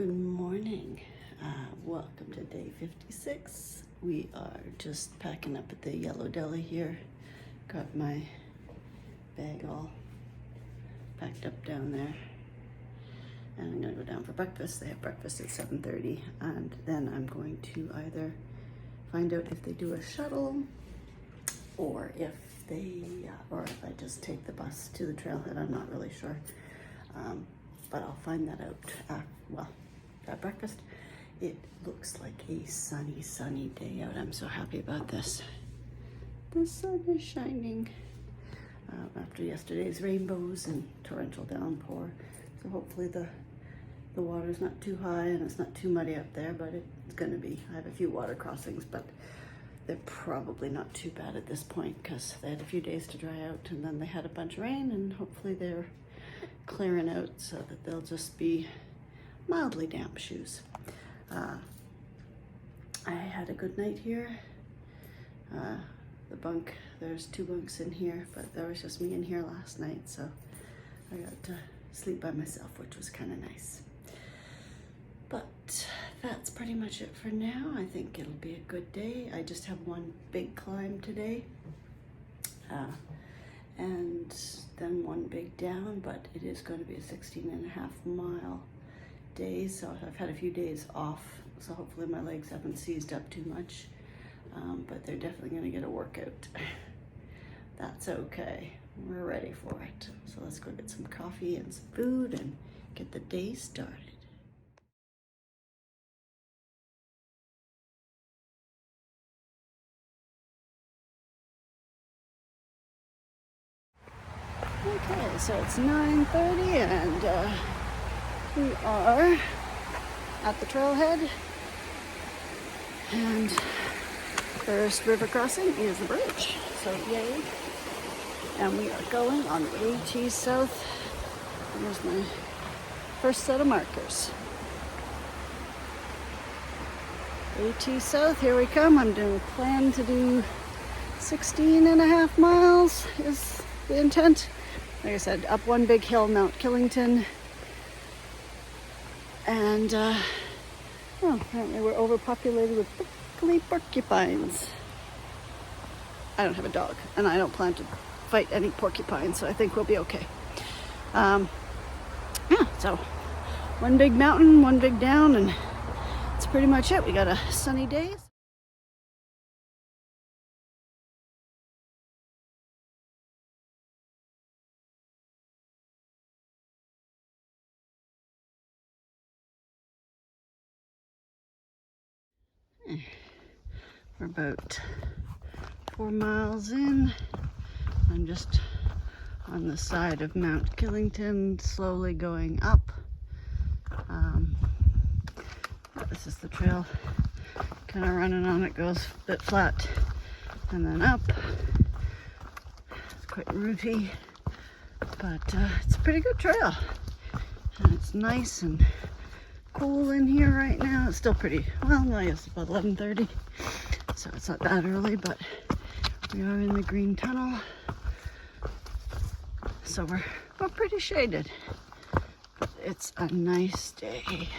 Good morning. Welcome to day 56. We are just packing up at the Yellow Deli here. Got my bag all packed up down there. And I'm gonna go down for breakfast. They have breakfast at 7:30, and then I'm going to either find out if they do a shuttle or if I just take the bus to the trailhead. I'm not really sure. But I'll find that out, at breakfast. It looks like a sunny day out. I'm so happy about this. The sun is shining after yesterday's rainbows and torrential downpour. So hopefully the water's not too high and it's not too muddy up there, but it's gonna be. I have a few water crossings, but they're probably not too bad at this point because they had a few days to dry out and then they had a bunch of rain, and hopefully they're clearing out so that they'll just be mildly damp shoes. I had a good night here. The bunk, there's 2 bunks in here, but there was just me in here last night, so I got to sleep by myself, which was kind of nice. But that's pretty much it for now. I think it'll be a good day. I just have one big climb today. And then one big down, but it is going to be a 16.5-mile day, so I've had a few days off, so hopefully my legs haven't seized up too much, but they're definitely going to get a workout. That's okay. We're ready for it. So let's go get some coffee and some food and get the day started. Okay, so it's 9:30 and we are at the trailhead, and first river crossing is the bridge, so yay. And we are going on the AT South. Here's my first set of markers. AT South, here we come. I'm plan to do 16.5 miles is the intent. Like I said, up one big hill, Mount Killington. And, apparently we're overpopulated with prickly porcupines. I don't have a dog, and I don't plan to fight any porcupines, so I think we'll be okay. So one big mountain, one big down, and that's pretty much it. We got a sunny day. We're about 4 miles in. I'm just on the side of Mount Killington, slowly going up. This is the trail. Kind of running on it, goes a bit flat and then up. It's quite rooty, but it's a pretty good trail. And it's nice and cool in here right now. It's still pretty, well, I guess it's about 11:30, so it's not that early, but we are in the green tunnel, so we're pretty shaded, but it's a nice day.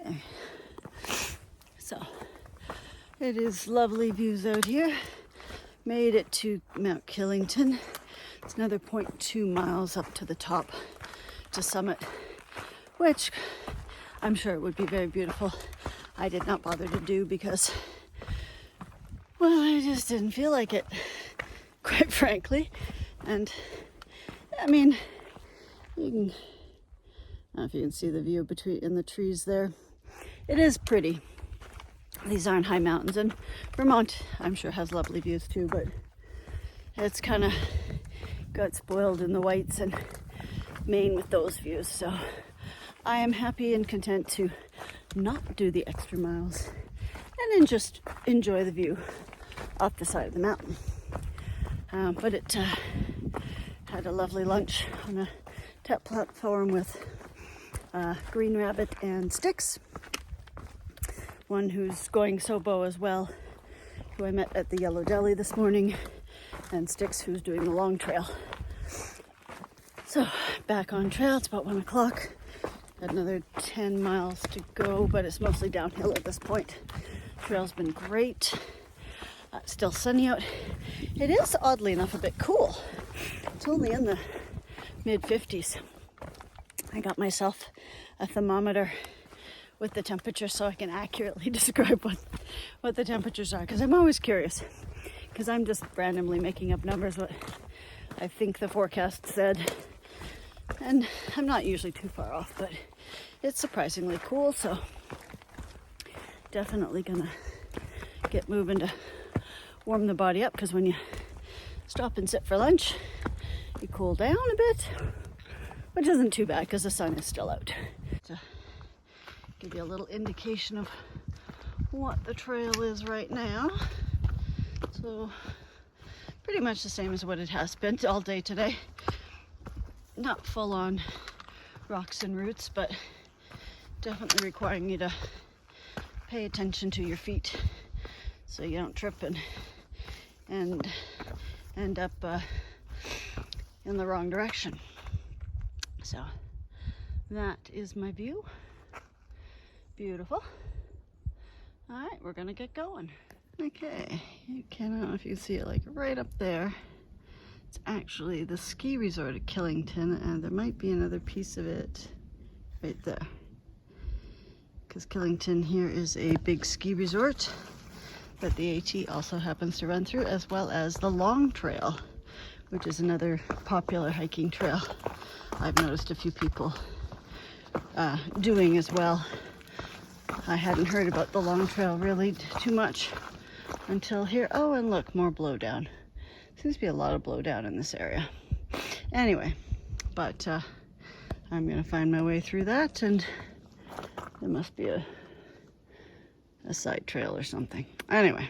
Okay, so it is lovely views out here. Made it to Mount Killington. It's another 0.2 miles up to the top to summit, which I'm sure it would be very beautiful. I did not bother to do because, well, I just didn't feel like it, quite frankly. And I mean, you can, I don't know if you can see the view in the trees there. It is pretty. These aren't high mountains, and Vermont, I'm sure, has lovely views too, but it's kind of got spoiled in the whites and Maine with those views. So I am happy and content to not do the extra miles and then just enjoy the view off the side of the mountain. But it had a lovely lunch on a tap platform with Green Rabbit and Sticks. One who's going Sobo as well, who I met at the Yellow Deli this morning, and Sticks, who's doing the long trail. So back on trail, it's about 1 o'clock. Got another 10 miles to go, but it's mostly downhill at this point. Trail's been great. Still sunny out. It is, oddly enough, a bit cool. It's only in the mid-50s. I got myself a thermometer with the temperature so I can accurately describe what the temperatures are, because I'm always curious, because I'm just randomly making up numbers what I think the forecast said, and I'm not usually too far off, but it's surprisingly cool, so definitely gonna get moving to warm the body up, because when you stop and sit for lunch you cool down a bit, which isn't too bad because the sun is still out. To give you a little indication of what the trail is right now. So pretty much the same as what it has been all day today. Not full on rocks and roots, but definitely requiring you to pay attention to your feet so you don't trip and end up in the wrong direction. So that is my view. Beautiful. All right, we're gonna get going. Okay, I don't know if you see it, like right up there. It's actually the ski resort at Killington, and there might be another piece of it right there. Because Killington here is a big ski resort that the AT also happens to run through, as well as the Long Trail, which is another popular hiking trail I've noticed a few people doing as well. I hadn't heard about the Long Trail really too much until here. Oh, and look, more blowdown. Seems to be a lot of blowdown in this area. Anyway, but I'm gonna find my way through that, and there must be a side trail or something. Anyway,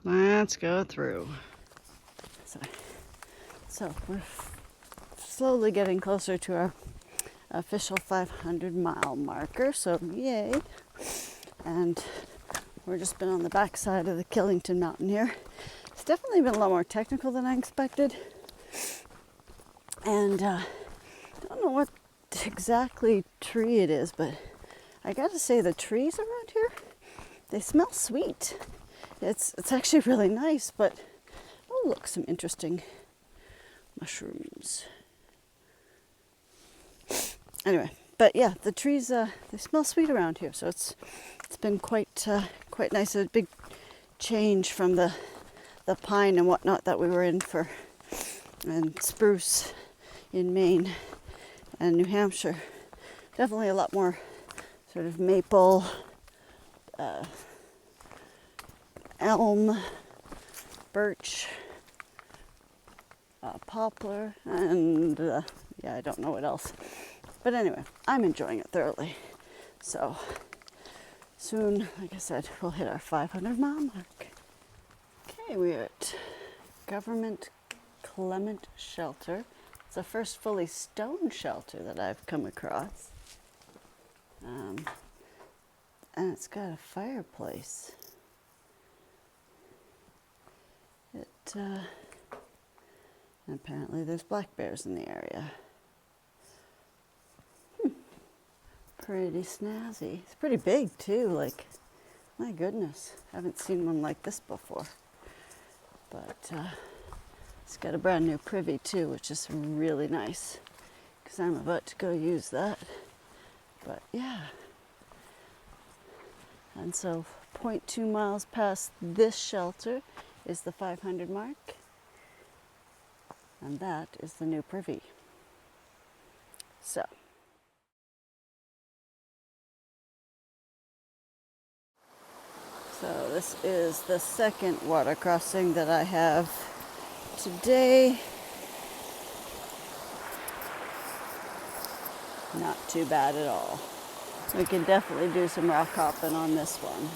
let's go through. So we're slowly getting closer to our official 500-mile marker, so yay. And we're just been on the back side of the Killington mountain here. It's definitely been a lot more technical than I expected. And I don't know what exactly tree it is, but I gotta say the trees around here, they smell sweet. It's actually really nice, but oh look, some interesting mushrooms. Anyway, but yeah, the trees they smell sweet around here, so it's been quite nice. A big change from the pine and whatnot that we were in for, and spruce in Maine and New Hampshire. Definitely a lot more sort of maple, elm, birch, poplar, and yeah, I don't know what else. But anyway, I'm enjoying it thoroughly. So soon, like I said, we'll hit our 500-mile mark. Okay, we're at Government Clement Shelter. It's the first fully stone shelter that I've come across. And it's got a fireplace. And apparently there's black bears in the area. Pretty snazzy. It's pretty big too, like, my goodness. I haven't seen one like this before. But it's got a brand new privy too, which is really nice, because I'm about to go use that. But yeah. And so 0.2 miles past this shelter is the 500 mark. And that is the new privy. So this is the second water crossing that I have today. Not too bad at all. We can definitely do some rock hopping on this one.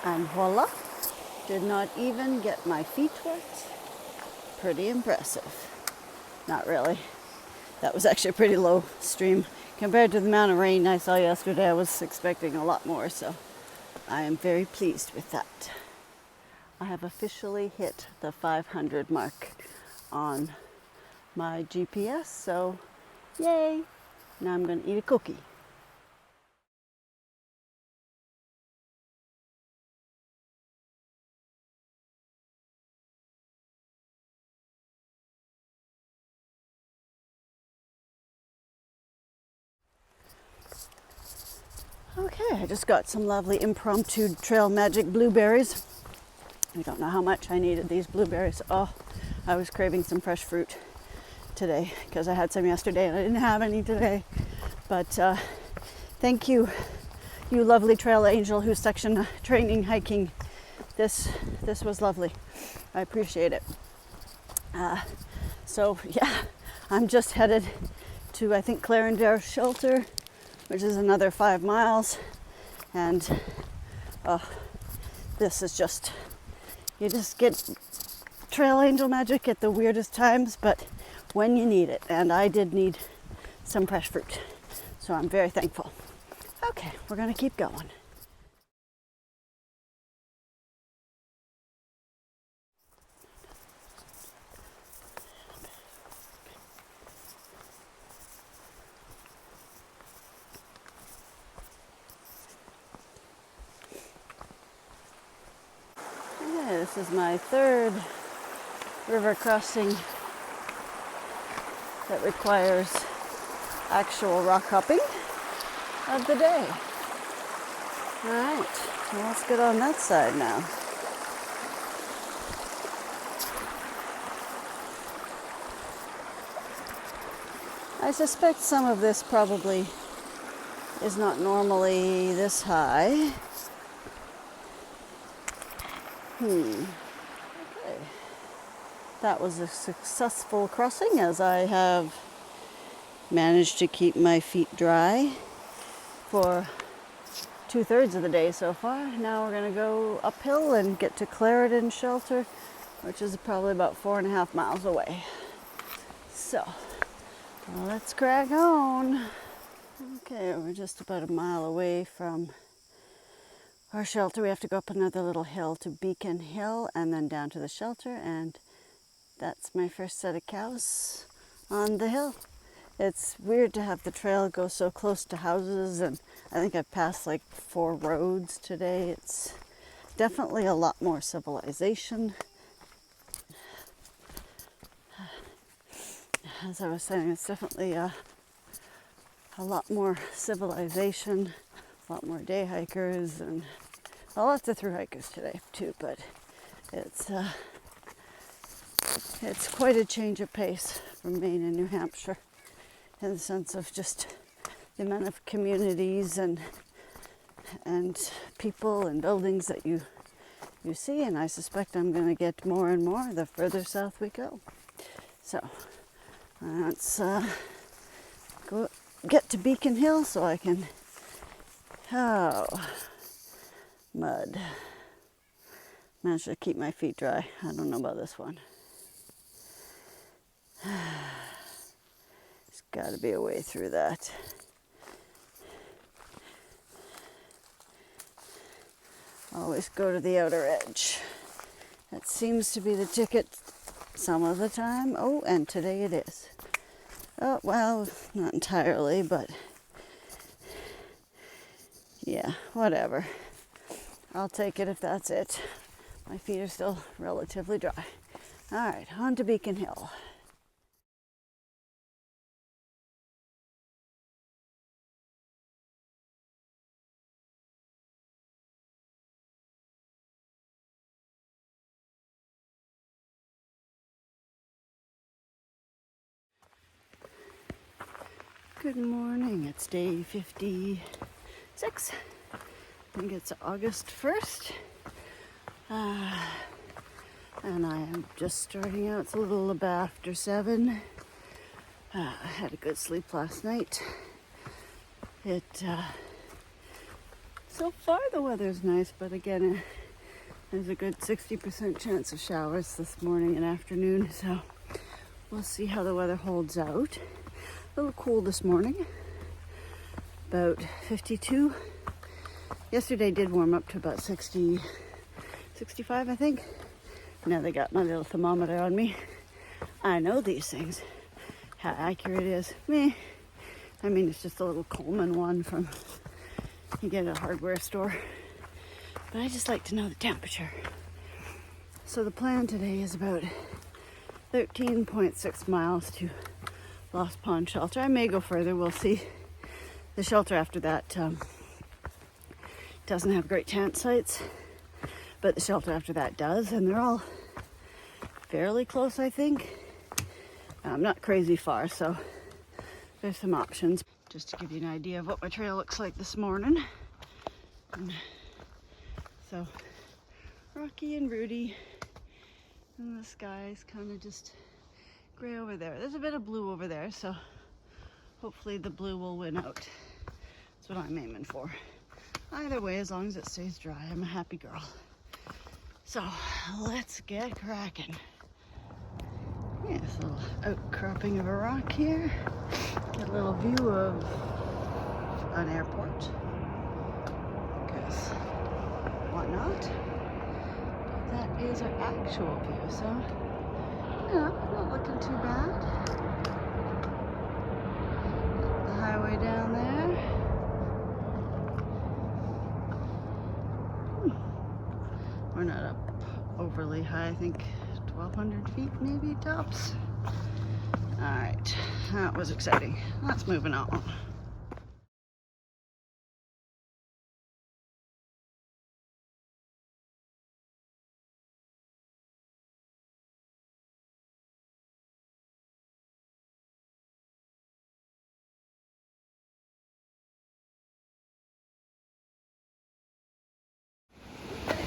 And voila, did not even get my feet wet. Pretty impressive. Not really. That was actually a pretty low stream. Compared to the amount of rain I saw yesterday, I was expecting a lot more, so I am very pleased with that. I have officially hit the 500 mark on my GPS, so yay! Now I'm going to eat a cookie. Okay, I just got some lovely impromptu trail magic blueberries. I don't know how much I needed these blueberries. Oh, I was craving some fresh fruit today because I had some yesterday and I didn't have any today. But thank you, you lovely trail angel who's section training hiking. This was lovely. I appreciate it. So yeah, I'm just headed to, I think, Clarendale Shelter, which is another 5 miles. And this is just, you just get trail angel magic at the weirdest times, but when you need it. And I did need some fresh fruit, so I'm very thankful. Okay, we're gonna keep going. Okay, this is my third river crossing that requires actual rock hopping of the day. All right, well, let's get on that side now. I suspect some of this probably is not normally this high. Okay. That was a successful crossing, as I have managed to keep my feet dry for 2/3 of the day so far. Now we're going to go uphill and get to Clarendon Shelter, which is probably about 4.5 miles away. So, let's crack on. Okay, we're just about a mile away from our shelter. We have to go up another little hill to Beacon Hill and then down to the shelter, and that's my first set of cows on the hill. It's weird to have the trail go so close to houses, and I think I've passed like 4 roads today. It's definitely a lot more civilization. As I was saying, it's definitely a lot more civilization, a lot more day hikers, and lots of through hikers today too, but it's quite a change of pace from Maine and New Hampshire in the sense of just the amount of communities and people and buildings that you see, and I suspect I'm going to get more and more the further south we go. So let's go get to Beacon Hill so I can, mud. Managed to keep my feet dry. I don't know about this one. There's got to be a way through that. Always go to the outer edge. That seems to be the ticket some of the time. Oh, and today it is. Oh, well, not entirely, but yeah, whatever. I'll take it if that's it. My feet are still relatively dry. All right, on to Beacon Hill. Good morning, it's day 56. I think it's August 1st. And I am just starting out. It's a little about after 7. I had a good sleep last night. It's So far the weather's nice, but again, there's a good 60% chance of showers this morning and afternoon, so we'll see how the weather holds out. A little cool this morning, about 52. Yesterday did warm up to about 60, 65, I think. Now they got my little thermometer on me. I know these things, how accurate it is. Meh. I mean, it's just a little Coleman one from you get at a hardware store. But I just like to know the temperature. So the plan today is about 13.6 miles to Lost Pond Shelter. I may go further, we'll see. The shelter after that doesn't have great tent sites, but the shelter after that does, and they're all fairly close, I think. Not crazy far, so there's some options. Just to give you an idea of what my trail looks like this morning. And so rocky and rooty, and the sky's kind of just gray over there. There's a bit of blue over there, so hopefully the blue will win out. That's what I'm aiming for. Either way, as long as it stays dry, I'm a happy girl. So let's get cracking. Yeah, this little outcropping of a rock here. Get a little view of an airport. Because why not? But that is our actual view, so yeah, not looking too bad. The highway down there. We're not up overly high, I think 1,200 feet maybe tops. Alright, that was exciting. Let's move on.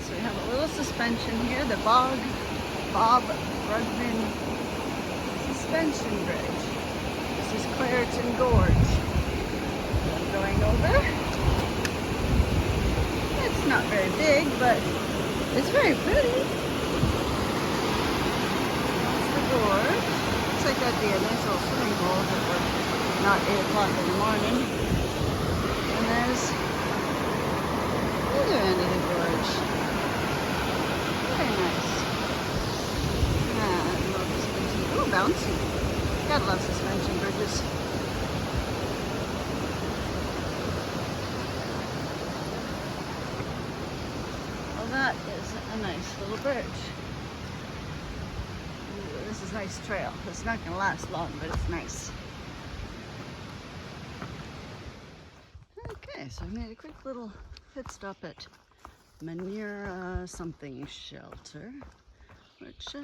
So we have a little suspension here, the Bob Rugman Suspension Bridge. This is Clareton Gorge. I'm going over. It's not very big, but it's very pretty. That's the gorge. Looks like that'd be a nice little swimming hole if it were not 8 o'clock in the morning. And there's the other end of the gorge. Very nice. Ooh, bouncy. Gotta love suspension bridges. Well, that is a nice little bridge. Ooh, this is a nice trail. It's not gonna last long, but it's nice. Okay, so I made a quick little pit stop at Manera something shelter, which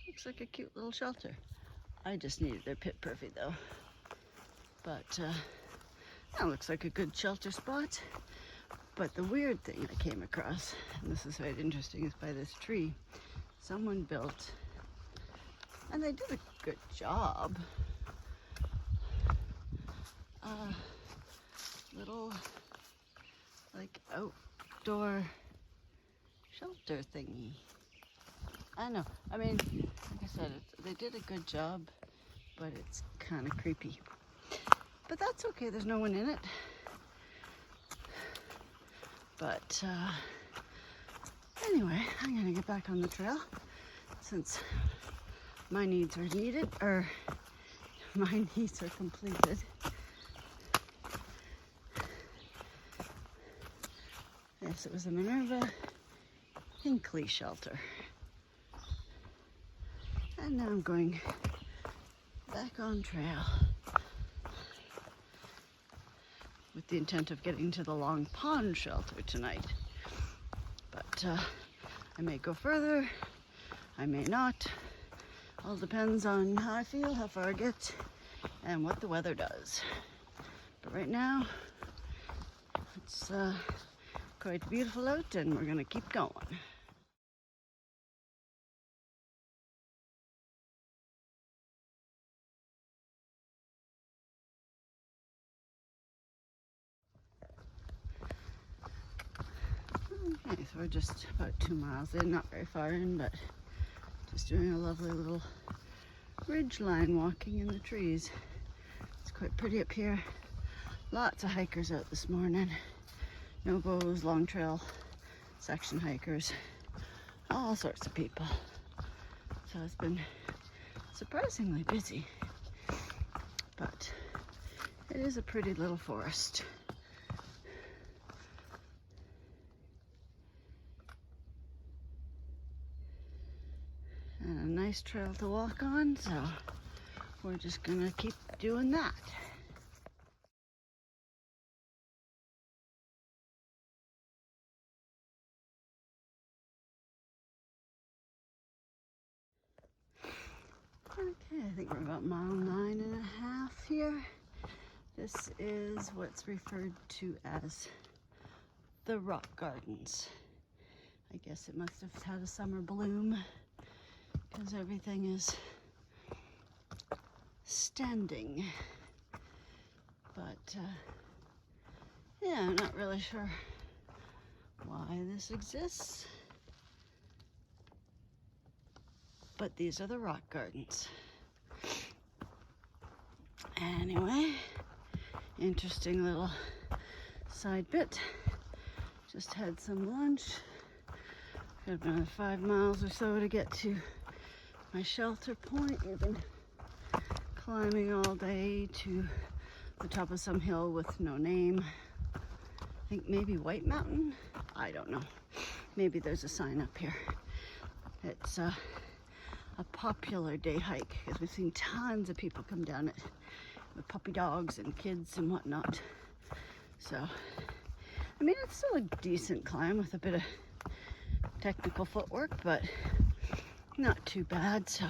looks like a cute little shelter. I just needed their pit perfect though. But that looks like a good shelter spot. But the weird thing I came across, and this is quite interesting, is by this tree, someone built, and they did a good job, little like outdoor shelter thingy. I know. I mean, like I said, they did a good job, but it's kind of creepy. But that's okay. There's no one in it. But anyway, I'm going to get back on the trail since my needs are needed, or my needs are completed. Yes, it was the Minerva Hinckley shelter. And now I'm going back on trail with the intent of getting to the Long Pond shelter tonight. But I may go further, I may not. All depends on how I feel, how far I get, and what the weather does. But right now, it's quite beautiful out, and we're gonna keep going. So we're just about 2 miles in, not very far in, but just doing a lovely little ridge line walking in the trees. It's quite pretty up here. Lots of hikers out this morning. No-bows, long trail, section hikers, all sorts of people. So it's been surprisingly busy, but it is a pretty little forest. And a nice trail to walk on, so we're just gonna keep doing that. Okay, I think we're about mile 9.5 here. This is what's referred to as the rock gardens. I guess it must have had a summer bloom because everything is standing. But yeah, I'm not really sure why this exists. But these are the rock gardens. Anyway, interesting little side bit. Just had some lunch. Got another 5 miles or so to get to my shelter point. We've been climbing all day to the top of some hill with no name. I think maybe White Mountain? I don't know. Maybe there's a sign up here. It's a popular day hike because we've seen tons of people come down it with puppy dogs and kids and whatnot. So, I mean, it's still a decent climb with a bit of technical footwork, but not too bad. So,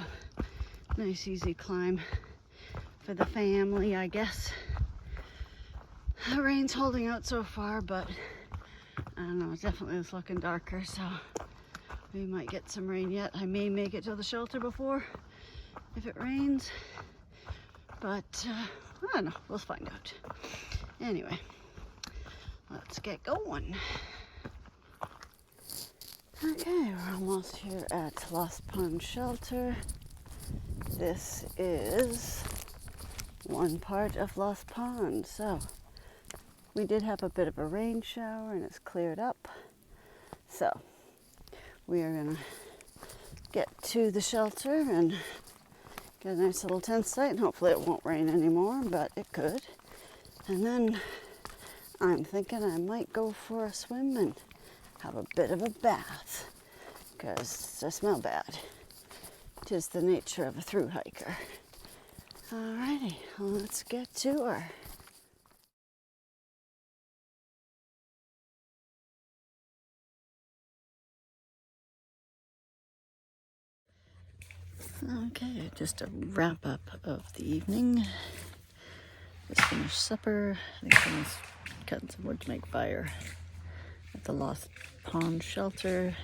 nice easy climb for the family, I guess. The rain's holding out so far, but I don't know, it definitely is looking darker, so we might get some rain yet. I may make it to the shelter before if it rains, but I don't know, we'll find out. Anyway, let's get going. Okay, we're almost here at Lost Pond Shelter. This is one part of Lost Pond. So we did have a bit of a rain shower and it's cleared up. So we are gonna get to the shelter and get a nice little tent site, and hopefully it won't rain anymore, but it could. And then I'm thinking I might go for a swim and have a bit of a bath, because I smell bad. Tis the nature of a through hiker. Alrighty, let's get to her. Okay, just a wrap up of the evening. Just finished supper. I think someone's cutting some wood to make fire at the Lost Pond Shelter.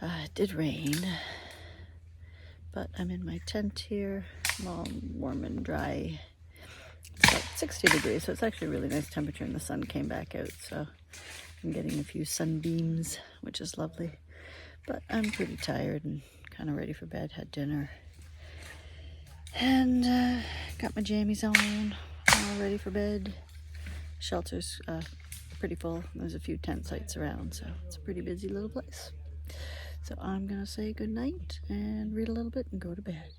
It did rain, but I'm in my tent here. I'm all warm and dry. It's about 60 degrees, so it's actually a really nice temperature, and the sun came back out, so I'm getting a few sunbeams, which is lovely. But I'm pretty tired and kind of ready for bed. Had dinner and got my jammies on, all ready for bed. Shelter's pretty full. There's a few tent sites around, so it's a pretty busy little place. So I'm gonna say good night and read a little bit and go to bed.